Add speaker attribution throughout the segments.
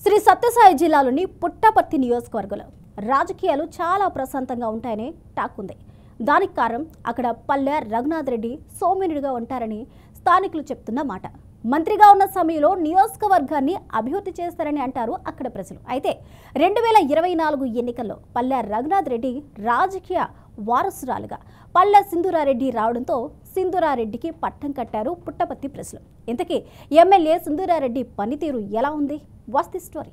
Speaker 1: శ్రీ సత్యసాయి జిల్లాలోని పుట్టపర్తి నియోజకవర్గంలో రాజకీయాలు చాలా ప్రశాంతంగా ఉంటాయనే టాక్ ఉంది. దానికి కారణం అక్కడ పల్లె రఘునాథ్ రెడ్డి సౌమ్యునిగా ఉంటారని స్థానికులు చెప్తున్న మాట. మంత్రిగా ఉన్న సమయంలో నియోజకవర్గాన్ని అభివృద్ధి చేస్తారని అంటారు అక్కడ ప్రజలు. అయితే 2024 ఎన్నికల్లో పల్లె రఘునాథ్ రెడ్డి రాజకీయ వారసురాలుగా పల్లె సింధూరారెడ్డి రావడంతో సింధూరారెడ్డికి పట్టం కట్టారు పుట్టపర్తి ప్రజలు. ఇంతకీ ఎమ్మెల్యే సింధూరారెడ్డి పనితీరు ఎలా ఉంది? What's the story?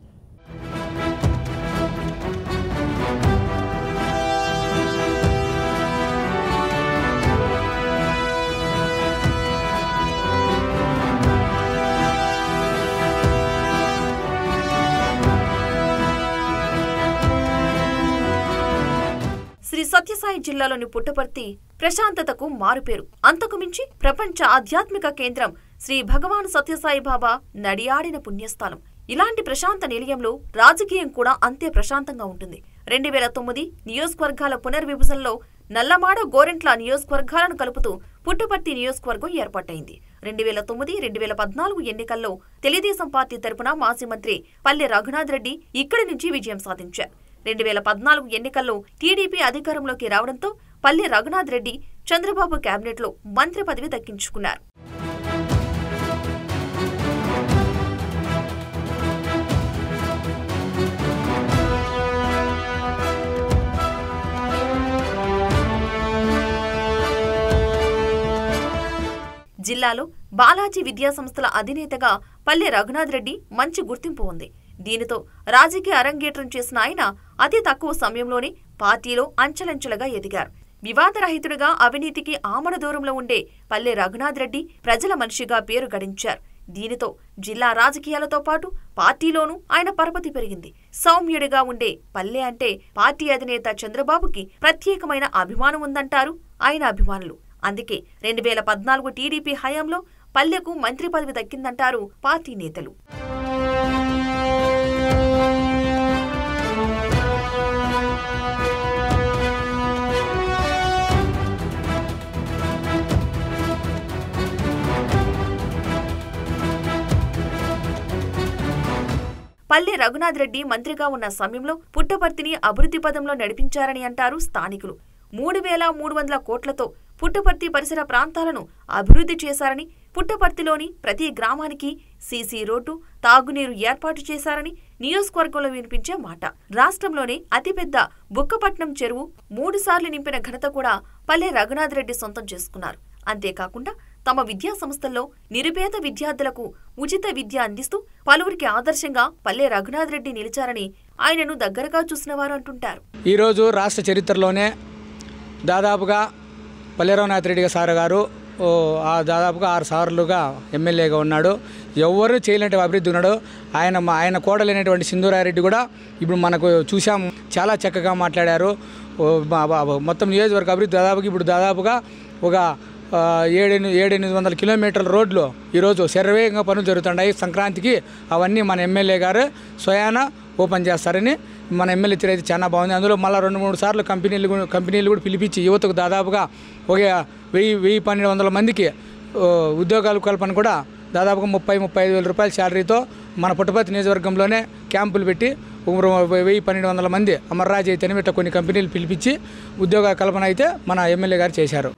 Speaker 2: Shri Sathya Sai జిల్లాలోని పుట్టపర్తి ప్రశాంతతకు మారుపేరు. అంతకుమించి ప్రపంచ ఆధ్యాత్మిక కేంద్రం శ్రీ భగవాన్ సత్యసాయి బాబా నడియాడిన పుణ్యస్థానం. ఇలాంటి ప్రశాంత నిలయంలో రాజకీయం కూడా అంతే ప్రశాంతంగా ఉంటుంది. 2009 నియోజకవర్గాల పునర్విభజనలో నల్లమాడ గోరెంట్ల నియోజకవర్గాలను కలుపుతూ పుట్టపర్తి నియోజకవర్గం ఏర్పాటైంది. 2009-2014 ఎన్నికల్లో తెలుగుదేశం పార్టీ తరపున మాజీ మంత్రి పల్లె రఘునాథ్ రెడ్డి ఇక్కడి నుంచి విజయం సాధించారు. 2014 ఎన్నికల్లో టీడీపీ అధికారంలోకి రావడంతో పల్లె రఘునాథ్ రెడ్డి చంద్రబాబు కేబినెట్లో మంత్రి పదవి దక్కించుకున్నారు. జిల్లాలో బాలాజీ విద్యాసంస్థల అధినేతగా పల్లె రఘునాథ్ రెడ్డి మంచి గుర్తింపు ఉంది. దీనితో రాజకీయ అరంగేట్రం చేసిన ఆయన అతి తక్కువ సమయంలోనే పార్టీలో అంచెలంచెలుగా ఎదిగారు. వివాదరహితుడిగా అవినీతికి ఆమడ దూరంలో ఉండే పల్లె రఘునాథ్ రెడ్డి ప్రజల మనిషిగా పేరు గడించారు. దీనితో జిల్లా రాజకీయాలతో పాటు పార్టీలోనూ ఆయన పరపతి పెరిగింది. సౌమ్యుడిగా ఉండే పల్లె అంటే పార్టీ అధినేత చంద్రబాబుకి ప్రత్యేకమైన అభిమానం ఉందంటారు ఆయన అభిమానులు. అందుకే 2014 టీడీపీ హయాంలో పల్లెకు మంత్రి పదవి దక్కిందంటారు పార్టీ నేతలు. పల్లె రఘునాథ్ రెడ్డి మంత్రిగా ఉన్న సమయంలో పుట్టపర్తిని అభివృద్ధి పదంలో నడిపించారని అంటారు స్థానికులు. 3,300 కోట్లతో పుట్టపర్తి పరిసర ప్రాంతాలను అభివృద్ధి చేశారని, పుట్టపర్తిలోని ప్రతి గ్రామానికి సీసీ రోడ్డు, తాగునీరు ఏర్పాటు చేశారని నియోజకవర్గంలో వినిపించే మాట. రాష్ట్రంలోనే అతిపెద్ద బుక్కపట్నం చెరువు 3 సార్లు నింపిన ఘనత కూడా పల్లె రఘునాథ్ రెడ్డి సొంతం చేసుకున్నారు. అంతేకాకుండా తమ విద్యా సంస్థల్లో నిరుపేద విద్యార్థులకు ఉచిత విద్య అందిస్తూ పలువురికి ఆదర్శంగా పల్లె రఘునాథ్ రెడ్డి నిలిచారని ఆయనను దగ్గరగా చూసిన వారు అంటుంటారు.
Speaker 3: ఈరోజు రాష్ట్ర చరిత్రలోనే దాదాపుగా పల్లె రఘునాథ్ రెడ్డి సార్ గారు దాదాపుగా 6 సార్లుగా ఎమ్మెల్యేగా ఉన్నాడు. ఎవరు చేయలేని అభివృద్ధి ఉన్నాడు. ఆయన కోడలైనటువంటి సింధూరారెడ్డి కూడా ఇప్పుడు మనకు చూసాము, చాలా చక్కగా మాట్లాడారు. మొత్తం నియోజకవర్గ అభివృద్ధి దాదాపుగా ఒక 700-800 కిలోమీటర్ల రోడ్లు ఈరోజు శరవేగంగా పనులు జరుగుతున్నాయి. సంక్రాంతికి అవన్నీ మన ఎమ్మెల్యే గారు స్వయాన ఓపెన్ చేస్తారని మన ఎమ్మెల్యే తీరైతే చాలా బాగుంది. అందులో మళ్ళీ 2-3 సార్లు కంపెనీలు కూడా పిలిపించి యువతకు దాదాపుగా ఒక 1000-1200 మందికి ఉద్యోగాల కల్పన కూడా దాదాపుగా 30-35 వేల రూపాయల శాలరీతో మన పుట్టపర్తి నియోజకవర్గంలోనే క్యాంపులు పెట్టి 1000-1200 మంది అమర్రాజ్ అయితేనే ఇట్లా కొన్ని కంపెనీలు పిలిపించి ఉద్యోగ కల్పన అయితే మన ఎమ్మెల్యే గారు చేశారు.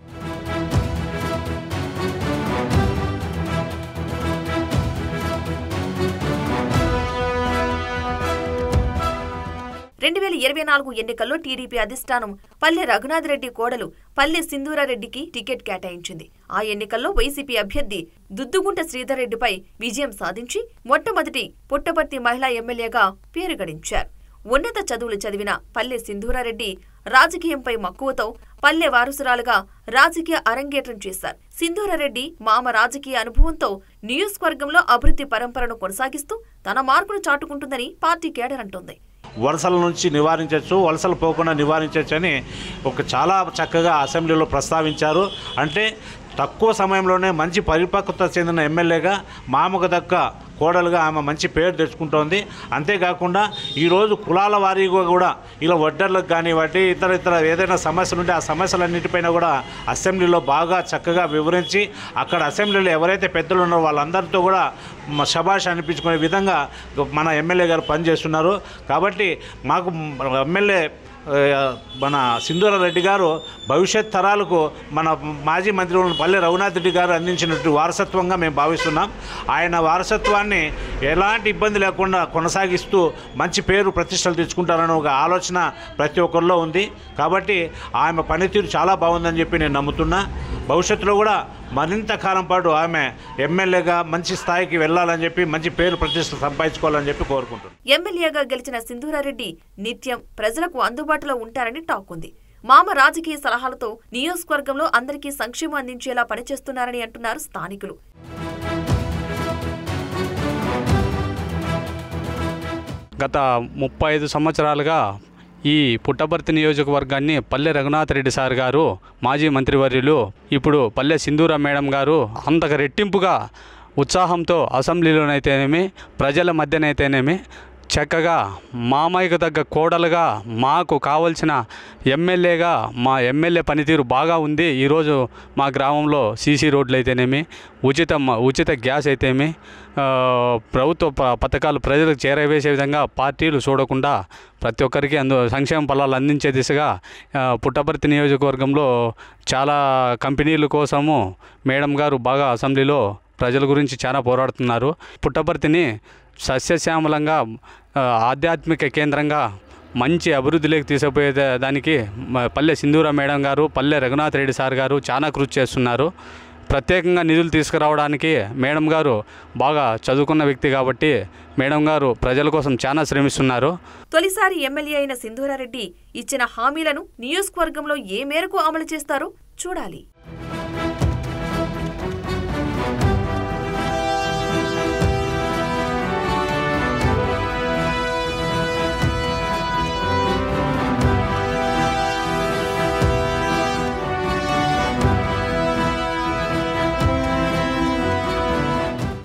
Speaker 2: 2024 ఎన్నికల్లో టీడీపీ అధిష్టానం పల్లె రఘునాథ్ రెడ్డి కోడలు పల్లె సింధూరారెడ్డికి టికెట్ కేటాయించింది. ఆ ఎన్నికల్లో వైసీపీ అభ్యర్థి దుద్దుగుంట శ్రీధర్ రెడ్డిపై విజయం సాధించి మొట్టమొదటి పుట్టపర్తి మహిళా ఎమ్మెల్యేగా పేరు గడించారు. ఉన్నత చదువులు చదివిన పల్లె సింధూరారెడ్డి రాజకీయంపై మక్కువతో పల్లె వారసురాలుగా రాజకీయ అరంగేట్రం చేశారు. సింధూరారెడ్డి మామ రాజకీయ అనుభవంతో నియోజకవర్గంలో అభివృద్ధి పరంపరను కొనసాగిస్తూ తన మార్కును చాటుకుంటుందని పార్టీ కేడర్ అంటోంది.
Speaker 4: వలసల నుంచి నివారించవచ్చు, వలసలు పోకుండా నివారించవచ్చు అని చాలా చక్కగా అసెంబ్లీలో ప్రస్తావించారు. అంటే తక్కువ సమయంలోనే మంచి పరిపక్వత చెందిన ఎమ్మెల్యేగా మామకు దక్క కోడలుగా ఆమె మంచి పేరు తెచ్చుకుంటోంది. అంతేకాకుండా ఈరోజు కులాల వారీగా కూడా ఇలా వడ్డర్లకు కానివ్వండి ఇతర ఏదైనా సమస్యలు ఉంటే ఆ సమస్యలన్నిటిపైన కూడా అసెంబ్లీలో బాగా చక్కగా వివరించి అక్కడ అసెంబ్లీలో ఎవరైతే పెద్దలు ఉన్నారో వాళ్ళందరితో కూడా శభాష్ అనిపించుకునే విధంగా మన ఎమ్మెల్యే గారు పనిచేస్తున్నారు. కాబట్టి మాకు ఎమ్మెల్యే మన సింధూరారెడ్డి గారు భవిష్యత్ తరాలకు మన మాజీ మంత్రి పల్లె రఘునాథ్ రెడ్డి గారు అందించినట్టు వారసత్వంగా మేము భావిస్తున్నాం. ఆయన వారసత్వాన్ని ఎలాంటి ఇబ్బంది లేకుండా కొనసాగిస్తూ మంచి పేరు ప్రతిష్టలు తెచ్చుకుంటారని ఒక ఆలోచన ప్రతి ఒక్కరిలో ఉంది. కాబట్టి ఆమె పనితీరు చాలా బాగుందని చెప్పి నేను నమ్ముతున్నా. భవిష్యత్తులో కూడా మరింత కాలం పాటు ఆమె ఎమ్మెల్యేగా మంచి స్థాయికి వెళ్ళాలని చెప్పి మంచి పేరు ప్రతిష్టలు సంపాదించుకోవాలని చెప్పి కోరుకుంటున్నాను.
Speaker 2: ఎమ్మెల్యేగా గెలిచిన సింధూరారెడ్డి నిత్యం ప్రజలకు అందుబాటులో ఉంటారని టాక్ ఉంది. మామ రాజకీయ సలహాలతో నియోజకవర్గంలో అందరికీ సంక్షేమం అందించేలా పనిచేస్తున్నారని అంటున్నారు స్థానికులు.
Speaker 5: గత 35 సంవత్సరాలుగా ఈ పుట్టపర్తి నియోజకవర్గాన్ని పల్లె రఘునాథ్ రెడ్డి సార్ గారు మాజీ మంత్రివర్యులు ఇప్పుడు పల్లె సింధూర మేడం గారు అంతకు రెట్టింపుగా ఉత్సాహంతో అసెంబ్లీలోనైతేనేమి ప్రజల మధ్యనైతేనేమి చక్కగా మామయ్యకు తగ్గ కోడలుగా మాకు కావలసిన ఎమ్మెల్యేగా మా ఎమ్మెల్యే పనితీరు బాగా ఉంది. ఈరోజు మా గ్రామంలో సీసీ రోడ్లు అయితేనేమి ఉచిత గ్యాస్ అయితేమి ప్రభుత్వ పథకాలు ప్రజలకు చేరవేసే విధంగా పార్టీలు చూడకుండా ప్రతి ఒక్కరికి సంక్షేమ ఫలాలు అందించే దిశగా పుట్టపర్తి నియోజకవర్గంలో చాలా కంపెనీల కోసము మేడం గారు బాగా అసెంబ్లీలో ప్రజల గురించి చాలా పోరాడుతున్నారు. పుట్టపర్తిని సస్యశ్యామలంగా ఆధ్యాత్మిక కేంద్రంగా మంచి అభివృద్ధిలోకి తీసుకుపోయే దానికి పల్లె సింధూర మేడం గారు పల్లె రఘునాథ్ రెడ్డి సార్ గారు చాలా కృషి చేస్తున్నారు. ప్రత్యేకంగా నిధులు తీసుకురావడానికి మేడం గారు బాగా చదువుకున్న వ్యక్తి కాబట్టి మేడం గారు ప్రజల కోసం చాలా శ్రమిస్తున్నారు.
Speaker 2: తొలిసారి ఎమ్మెల్యే అయిన సింధూరారెడ్డి ఇచ్చిన హామీలను నియోజకవర్గంలో ఏ మేరకు అమలు చేస్తారో చూడాలి.